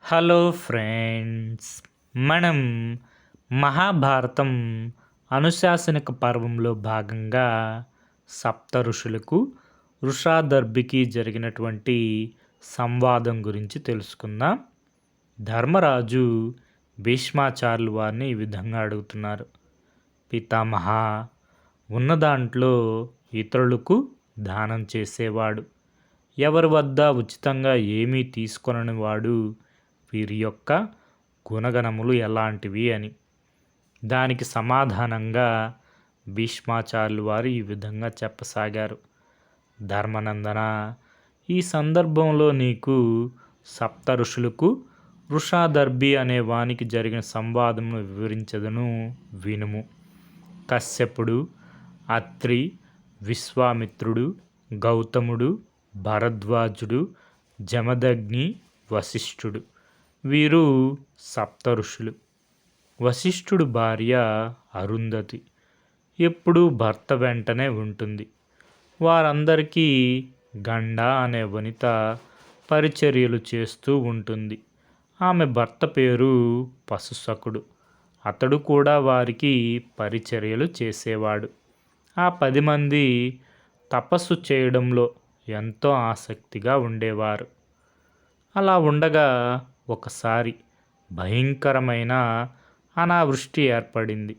Hello friends, మనం మహాభారతం అనుశాసనిక పర్వంలో భాగంగా సప్త ఋషులకు వృషాదర్భికి జరిగినటువంటి సంవాదం గురించి తెలుసుకుందాం. ధర్మరాజు భీష్మాచార్యులు వారిని ఈ విధంగా అడుగుతున్నారు. పితామహ, ఉన్న దాంట్లో ఇతరులకు దానం చేసేవాడు, ఎవరి వద్ద ఉచితంగా ఏమీ తీసుకొనని వాడు, వీరి యొక్క గుణగణములు ఎలాంటివి అని. దానికి సమాధానంగా భీష్మాచార్యులు వారు ఈ విధంగా చెప్పసాగారు. ధర్మనందన, ఈ సందర్భంలో నీకు సప్త ఋషులకు వృషాదర్భి అనే వానికి జరిగిన సంవాదమును వివరించదను, వినుము. కశ్యపుడు, అత్రి, విశ్వామిత్రుడు, గౌతముడు, భరద్వాజుడు, జమదగ్ని, వశిష్ఠుడు, వీరు సప్త ఋషులు. వశిష్ఠుడు భార్య అరుంధతి ఎప్పుడూ భర్త వెంటనే ఉంటుంది. వారందరికీ గండ అనే వనిత పరిచర్యలు చేస్తూ ఉంటుంది. ఆమె భర్త పేరు పశుసకుడు. అతడు కూడా వారికి పరిచర్యలు చేసేవాడు. ఆ 10 మంది తపస్సు చేయడంలో ఎంతో ఆసక్తిగా ఉండేవారు. అలా ఉండగా ఒకసారి భయంకరమైన అనావృష్టి ఏర్పడింది.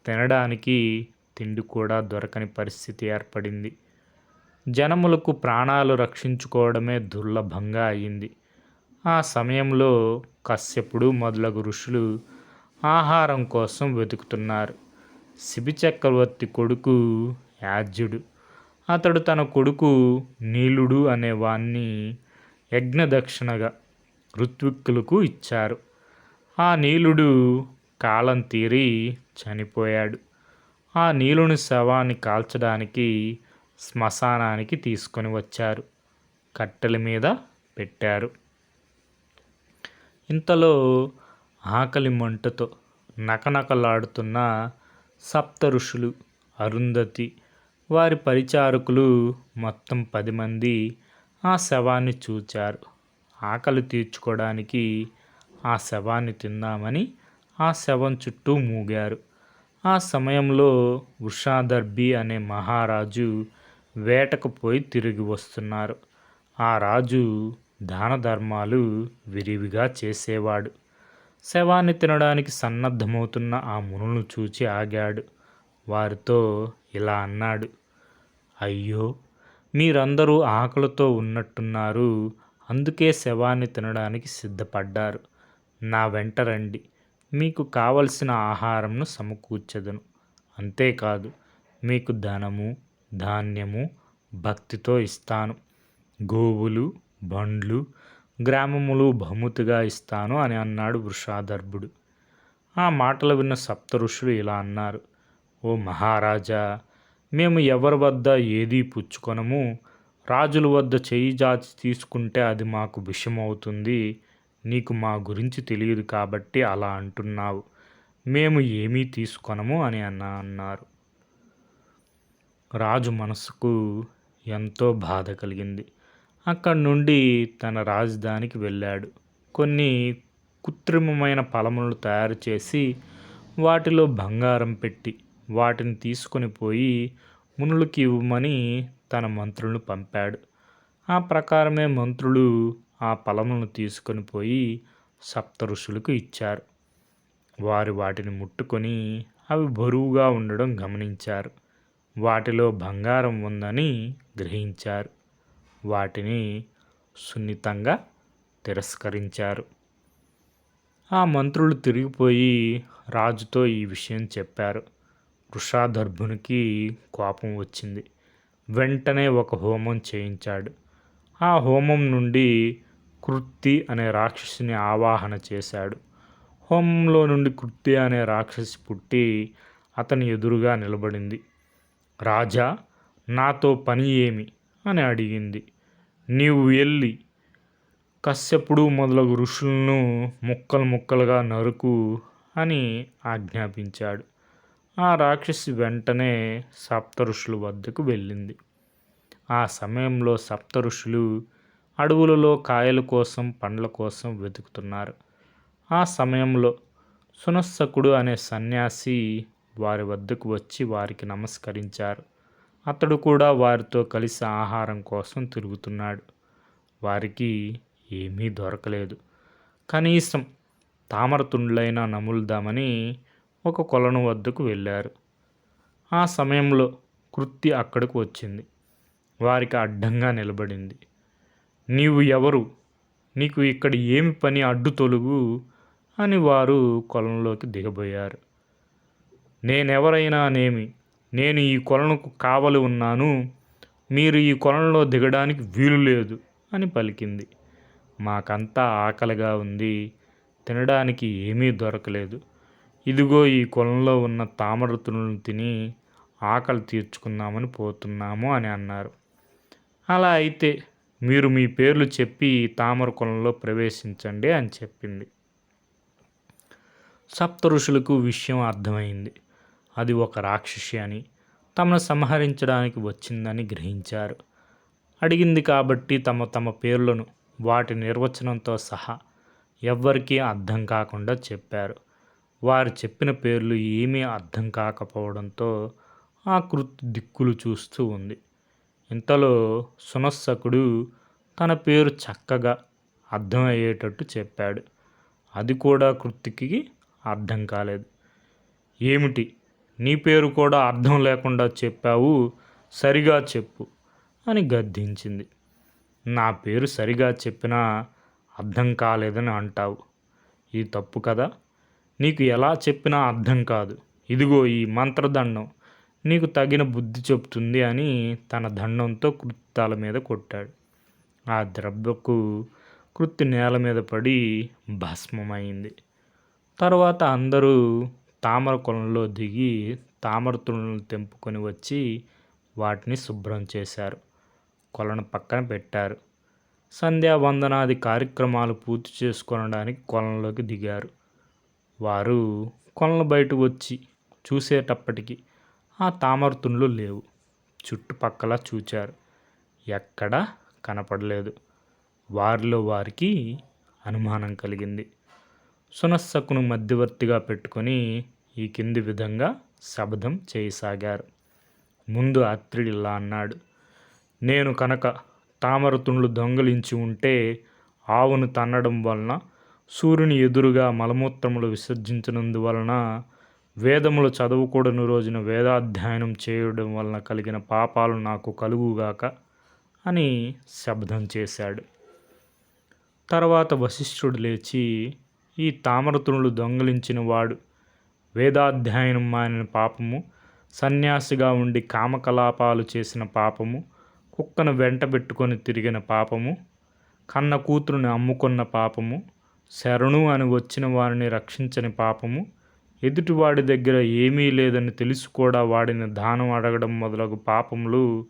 తినడానికి తిండి కూడా దొరకని పరిస్థితి ఏర్పడింది. జనములకు ప్రాణాలు రక్షించుకోవడమే దుర్లభంగా అయింది. ఆ సమయంలో కశ్యపుడు మొదలగు ఋషులు ఆహారం కోసం వెతుకుతున్నారు. శిబి చక్రవర్తి కొడుకు యాజ్యుడు, అతడు తన కొడుకు నీలుడు అనే వాణ్ణి యజ్ఞదక్షిణగా ఋత్విక్కులకు ఇచ్చారు. ఆ నీలుడు కాలం తీరి చనిపోయాడు. ఆ నీలుని శవాన్ని కాల్చడానికి శ్మశానానికి తీసుకొని వచ్చారు. కట్టెల మీద పెట్టారు. ఇంతలో ఆకలి మంటతో నకనకలాడుతున్న సప్త ఋషులు, అరుంధతి, వారి పరిచారకులు మొత్తం 10 మంది ఆ శవాన్ని చూచారు. ఆకలి తీర్చుకోవడానికి ఆ శవాన్ని తిందామని ఆ శవం చుట్టూ మూగారు. ఆ సమయంలో వృషాదర్భి అనే మహారాజు వేటకు పోయి తిరిగి వస్తున్నారు. ఆ రాజు దాన ధర్మాలు విరివిగా చేసేవాడు. శవాన్ని తినడానికి సన్నద్ధమవుతున్న ఆ మునులను చూచి ఆగాడు. వారితో ఇలా అన్నాడు. అయ్యో, మీరందరూ ఆకలితో ఉన్నట్టున్నారు, అందుకే శవాన్ని తినడానికి సిద్ధపడ్డారు. నా వెంట రండి, మీకు కావలసిన ఆహారంను సమకూర్చెదను. అంతేకాదు, మీకు ధనము, ధాన్యము భక్తితో ఇస్తాను. గోవులు, బండ్లు, గ్రామములు బహుమతిగా ఇస్తాను అని అన్నాడు వృషాదర్భుడు. ఆ మాటలు విన్న సప్త ఋషులు ఇలా అన్నారు. ఓ మహారాజా, మేము ఎవరి వద్ద ఏదీ పుచ్చుకొనము. రాజుల వద్ద చేయి జాచి తీసుకుంటే అది మాకు విషమవుతుంది. నీకు మా గురించి తెలియదు కాబట్టి అలా అంటున్నావు. మేము ఏమీ తీసుకొనము అని అన్నారు. రాజు మనసుకు ఎంతో బాధ కలిగింది. అక్కడి నుండి తన రాజధానికి వెళ్ళాడు. కొన్ని కృత్రిమమైన ఫలములను తయారు చేసి వాటిలో బంగారం పెట్టి వాటిని తీసుకొని పోయి మునులకి ఇవ్వమని తన మంత్రులను పంపాడు. ఆ ప్రకారమే మంత్రులు ఆ ఫలములను తీసుకొని పోయి సప్త ఋషులకు ఇచ్చారు. వారు వాటిని ముట్టుకొని అవి బరువుగా ఉండడం గమనించారు. వాటిలో బంగారం ఉందని గ్రహించారు. వాటిని సున్నితంగా తిరస్కరించారు. ఆ మంత్రులు తిరిగిపోయి రాజుతో ఈ విషయం చెప్పారు. వృషాదర్భునికి కోపం వచ్చింది. వెంటనే ఒక హోమం చేయించాడు. ఆ హోమం నుండి కృత్తి అనే రాక్షసిని ఆవాహన చేశాడు. హోమంలో నుండి కృత్తి అనే రాక్షసి పుట్టి అతని ఎదురుగా నిలబడింది. రాజా, నాతో పని ఏమి అని అడిగింది. నీవు వెళ్ళి కశ్యపుడు మొదలగు ఋషులను ముక్కలు ముక్కలుగా నరుకు అని ఆజ్ఞాపించాడు. ఆ రాక్షసి వెంటనే సప్త ఋషుల వద్దకు వెళ్ళింది. ఆ సమయంలో సప్త ఋషులు అడవులలో కాయల కోసం పండ్ల కోసం వెతుకుతున్నారు. ఆ సమయంలో సునస్సకుడు అనే సన్యాసి వారి వద్దకు వచ్చి వారికి నమస్కరించారు. అతడు కూడా వారితో కలిసి ఆహారం కోసం తిరుగుతున్నాడు. వారికి ఏమీ దొరకలేదు. కనీసం తామరతుండ్లైనా నములుదామని ఒక కొలను వద్దకు వెళ్ళారు. ఆ సమయంలో కృత్తి అక్కడకు వచ్చింది. వారికి అడ్డంగా నిలబడింది. నీవు ఎవరు? నీకు ఇక్కడ ఏమి పని? అడ్డు తొలుగు అని వారు కొలంలోకి దిగబోయారు. నేనెవరైనానేమి, నేను ఈ కొలనుకు కావలి ఉన్నాను. మీరు ఈ కొలంలో దిగడానికి వీలు లేదు అని పలికింది. మాకంతా ఆకలిగా ఉంది. తినడానికి ఏమీ దొరకలేదు. ఇదిగో ఈ కొలంలో ఉన్న తామరతులను తిని ఆకలి తీర్చుకుందామని పోతున్నాము అని అన్నారు. అలా అయితే మీరు మీ పేర్లు చెప్పి తామర కొలంలో ప్రవేశించండి అని చెప్పింది. సప్త ఋషులకు విషయం అర్థమైంది. అది ఒక రాక్షసి అని, తమను సంహరించడానికి వచ్చిందని గ్రహించారు. అడిగింది కాబట్టి తమ తమ పేర్లను వాటి నిర్వచనంతో సహా ఎవ్వరికీ అర్థం కాకుండా చెప్పారు. వారు చెప్పిన పేర్లు ఏమీ అర్థం కాకపోవడంతో ఆ కృతి దిక్కులు చూస్తూ ఉంది. ఇంతలో సునస్సకుడు తన పేరు చక్కగా అర్థమయ్యేటట్టు చెప్పాడు. అది కూడా కృతికి అర్థం కాలేదు. ఏమిటి, నీ పేరు కూడా అర్థం లేకుండా చెప్పావు, సరిగా చెప్పు అని గద్దించింది. నా పేరు సరిగా చెప్పినా అర్థం కాలేదని అంటావు. ఇది తప్పు కదా. నీకు ఎలా చెప్పినా అర్థం కాదు. ఇదిగో ఈ మంత్రదండం నీకు తగిన బుద్ధి చెప్తుంది అని తన దండంతో కృతి తల మీద కొట్టాడు. ఆ దెబ్బకు కృతి నేల మీద పడి భస్మమైంది. తర్వాత అందరూ తామర కొలంలో దిగి తామర తుణులను తెంపుకొని వచ్చి వాటిని శుభ్రం చేశారు. కొలను పక్కన పెట్టారు. సంధ్యావందనాది కార్యక్రమాలు పూర్తి చేసుకోవడానికి కొలంలోకి దిగారు. వారు కొలను బయటకు వచ్చి చూసేటప్పటికి ఆ తామరతుండ్లు లేవు. చుట్టుపక్కల చూచారు. ఎక్కడా కనపడలేదు. వారిలో వారికి అనుమానం కలిగింది. సునస్సకును మధ్యవర్తిగా పెట్టుకొని ఈ కింది విధంగా శపథం చేయసాగారు. ముందు అత్రిడి ఇలా అన్నాడు. నేను కనుక తామరతుండ్లు దొంగలించి ఉంటే ఆవును తన్నడం వలన, సూర్యుని ఎదురుగా మలమూత్రములు విసర్జించినందువలన, వేదములు చదవకూడని రోజున వేదాధ్యయనం చేయడం వలన కలిగిన పాపాలు నాకు కలుగుగాక అని శపథం చేశాడు. తర్వాత వశిష్ఠుడు లేచి, ఈ తామరతునులు దొంగిలించిన వాడు వేదాధ్యయనం మానిన పాపము, సన్యాసిగా ఉండి కామకలాపాలు చేసిన పాపము, కుక్కను వెంట పెట్టుకొని తిరిగిన పాపము, కన్న కూతురుని అమ్ముకున్న పాపము, శరణు అని వచ్చిన వారిని రక్షించని పాపము, ఎదుటివాడి దగ్గర ఏమీ లేదని తెలిసి కూడా వాడిని దానం అడగడం మొదలగు పాపములు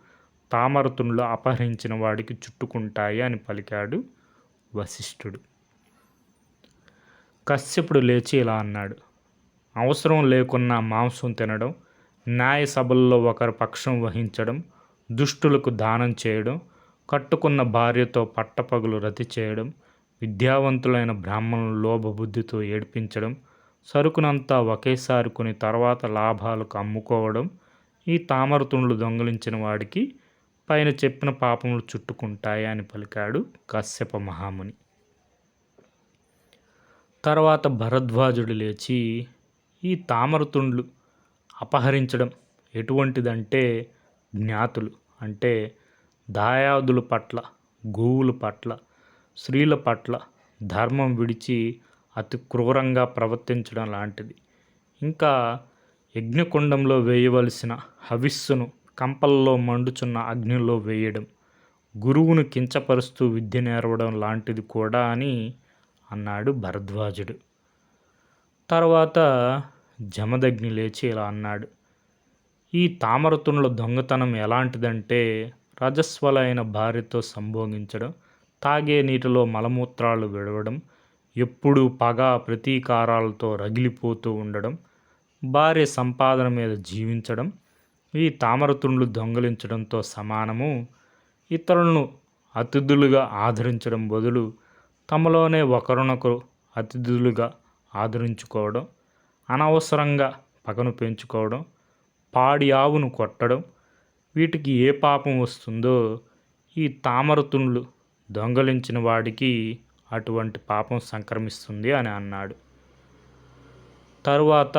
తామరతుండ్లు అపహరించిన వాడికి చుట్టుకుంటాయి అని పలికాడు వశిష్ఠుడు. కశ్యపుడు లేచి ఇలా అన్నాడు. అవసరం లేకున్నా మాంసం తినడం, న్యాయ సభల్లో ఒకరి పక్షం వహించడం, దుష్టులకు దానం చేయడం, కట్టుకున్న భార్యతో పట్టపగలు రతి చేయడం, విద్యావంతులైన బ్రాహ్మణులు లోభబుద్ధితో ఏడ్పించడం, సరుకునంతా ఒకేసారి కొని తర్వాత లాభాలకు అమ్ముకోవడం, ఈ తామరతుండ్లు దొంగిలించిన వాడికి పైన చెప్పిన పాపములు చుట్టుకుంటాయి అని పలికాడు కశ్యప మహాముని. తర్వాత భరద్వాజుడు లేచి, ఈ తామరతుండ్లు అపహరించడం ఎటువంటిదంటే, జ్ఞాతులు అంటే దాయాదుల పట్ల, గోవుల పట్ల, స్త్రీల పట్ల ధర్మం విడిచి అతి క్రూరంగా ప్రవర్తించడం లాంటిది. ఇంకా యజ్ఞకుండంలో వేయవలసిన హవిస్సును కంపల్లో మండుచున్న అగ్నిలో వేయడం, గురువును కించపరుస్తూ విద్య నేర్వడం లాంటిది కూడా అని అన్నాడు భరద్వాజుడు. తర్వాత జమదగ్ని లేచి ఇలా అన్నాడు. ఈ తామరతుండ్ల దొంగతనం ఎలాంటిదంటే, రజస్వలైన భార్యతో సంభోగించడం, తాగే నీటిలో మలమూత్రాలు విడవడం, ఎప్పుడూ పగ ప్రతీకారాలతో రగిలిపోతూ ఉండడం, భార్య సంపాదన మీద జీవించడం ఈ తామరతుండ్లు దొంగలించడంతో సమానము. ఇతరులను అతిథులుగా ఆదరించడం బదులు తమలోనే ఒకరినొకరు అతిథులుగా ఆదరించుకోవడం, అనవసరంగా పగను పెంచుకోవడం, పాడి ఆవును కొట్టడం, వీటికి ఏ పాపం వస్తుందో ఈ తామరతుండ్లు దొంగలించిన వాడికి అటువంటి పాపం సంక్రమిస్తుంది అని అన్నాడు. తరువాత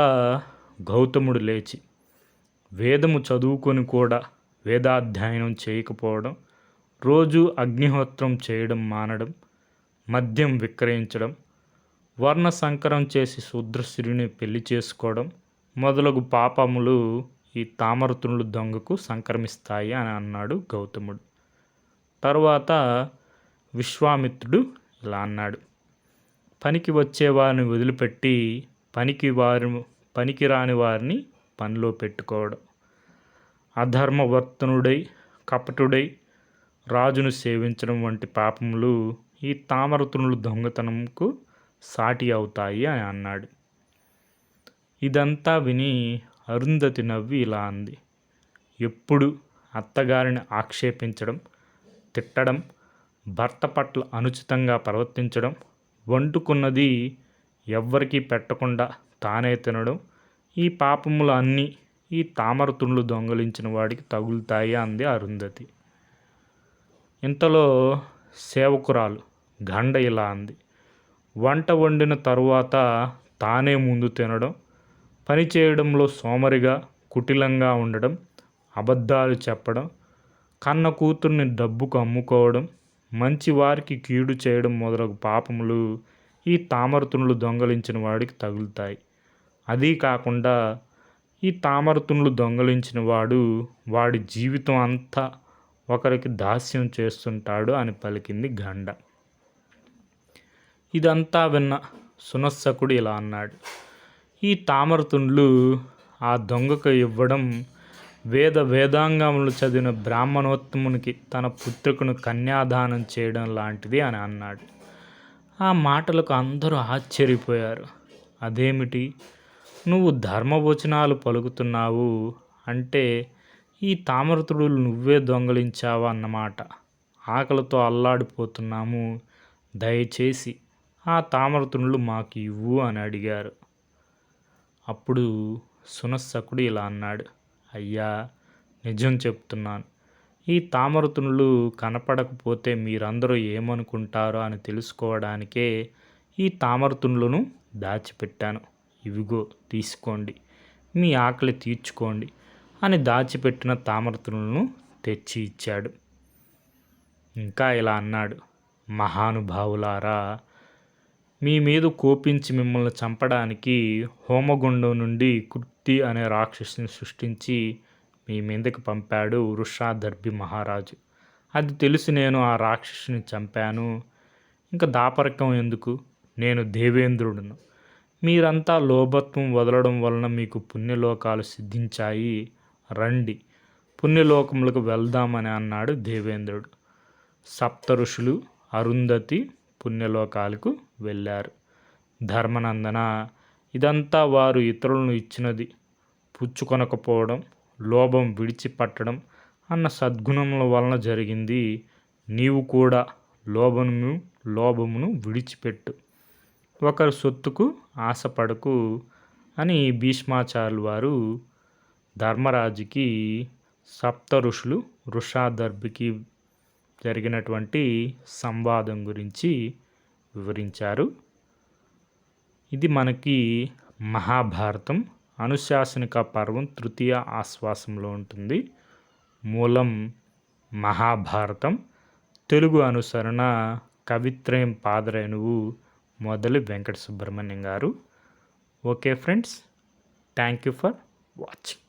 గౌతముడు లేచి వేదము చదువుకొని కూడా వేదాధ్యయనం చేయకపోవడం, రోజు అగ్నిహోత్రం చేయడం మానడం, మద్యం విక్రయించడం, వర్ణ సంకరం చేసి శూద్రశ్రీని పెళ్లి చేసుకోవడం మొదలగు పాపములు ఈ తామరతుండ్లు దొంగకు సంక్రమిస్తాయి అని అన్నాడు గౌతముడు. తరువాత విశ్వామిత్రుడు ఇలా అన్నాడు. పనికి వచ్చేవారిని వదిలిపెట్టి పనికిరాని వారిని పనిలో పెట్టుకోవడం, అధర్మవర్తనుడై కపటుడై రాజును సేవించడం వంటి పాపములు ఈ తామరతుండ్లు దొంగతనంకు సాటి అవుతాయి అని అన్నాడు. ఇదంతా విని అరుంధతి నవ్వి ఇలా అంది. ఎప్పుడు అత్తగారిని ఆక్షేపించడం, తిట్టడం, భర్త పట్ల అనుచితంగా ప్రవర్తించడం, వండుకున్నది ఎవ్వరికీ పెట్టకుండా తానే తినడం, ఈ పాపములు అన్నీ ఈ తామరతుండ్లు దొంగలించిన వాడికి తగులుతాయి అంది అరుంధతి. ఇంతలో సేవకురాలు గండ ఇలా అంది. వంట వండిన తరువాత తానే ముందు తినడం, పని చేయడంలో సోమరిగా కుటిలంగా ఉండడం, అబద్ధాలు చెప్పడం, కన్న కూతుర్ని డబ్బుకు అమ్ముకోవడం, మంచి వారికి కీడు చేయడం మొదలగు పాపములు ఈ తామరతుండ్లు దొంగలించిన వాడికి తగులుతాయి. అదీ కాకుండా ఈ తామరతుండ్లు దొంగలించిన వాడి జీవితం అంతా ఒకరికి దాస్యం చేస్తుంటాడు అని పలికింది గండ. ఇదంతా విన్న సునస్సకుడు ఇలా అన్నాడు. ఈ తామరతుండ్లు ఆ దొంగకు ఇవ్వడం వేదాంగములు చదివిన బ్రాహ్మణోత్తమునికి తన పుత్రికను కన్యాదానం చేయడం లాంటిది అని అన్నాడు. ఆ మాటలకు అందరూ ఆశ్చర్యపోయారు. అదేమిటి, నువ్వు ధర్మవచనాలు పలుకుతున్నావు అంటే ఈ తామరతుండ్లు నువ్వే దొంగలించావా అన్నమాట. ఆకలితో అల్లాడిపోతున్నాము, దయచేసి ఆ తామరతుండ్లు మాకు ఇవ్వు అని అడిగారు. అప్పుడు సునస్సకుడు ఇలా అన్నాడు. అయ్యా, నిజం చెప్తున్నాను. ఈ తామరతుండ్లు కనపడకపోతే మీరందరూ ఏమనుకుంటారో అని తెలుసుకోవడానికే ఈ తామరతుండ్లను దాచిపెట్టాను. ఇవిగో తీసుకోండి, మీ ఆకలి తీర్చుకోండి అని దాచిపెట్టిన తామరతుండ్లను తెచ్చి ఇచ్చాడు. ఇంకా ఇలా అన్నాడు. మహానుభావులారా, మీ మీద కోపించి మిమ్మల్ని చంపడానికి హోమగుండం నుండి కృత్తి అనే రాక్షసుని సృష్టించి మీ మీదకి పంపాడు వృషాదర్భి మహారాజు. అది తెలిసి నేను ఆ రాక్షసుని చంపాను. ఇంకా దాపరికం ఎందుకు? నేను దేవేంద్రుడును. మీరంతా లోభత్వం వదలడం వలన మీకు పుణ్యలోకాలు సిద్ధించాయి. రండి, పుణ్యలోకములకు వెళ్దామని అన్నాడు దేవేంద్రుడు. సప్త ఋషులు అరుంధతి పుణ్యలోకాలకు వెళ్ళారు. ధర్మనందన, ఇదంతా వారు ఇతరులను ఇచ్చినది పుచ్చుకొనకపోవడం, లోభం విడిచిపట్టడం అన్న సద్గుణముల వలన జరిగింది. నీవు కూడా లోభమును విడిచిపెట్టు, ఒకరి సొత్తుకు ఆశపడకు అని భీష్మాచార్యులు వారు ధర్మరాజుకి సప్త ఋషులు వృషాదర్భికి జరిగినటువంటి సంవాదం గురించి వివరించారు. ఇది మనకి మహాభారతం అనుశాసనిక పర్వం తృతీయ ఆశ్వాసంలో ఉంటుంది. మూలం మహాభారతం, తెలుగు అనుసరణ కవిత్రయం పాదరేణువు మొదలు వెంకట సుబ్రహ్మణ్యం గారు. Okay friends, thank you for watching.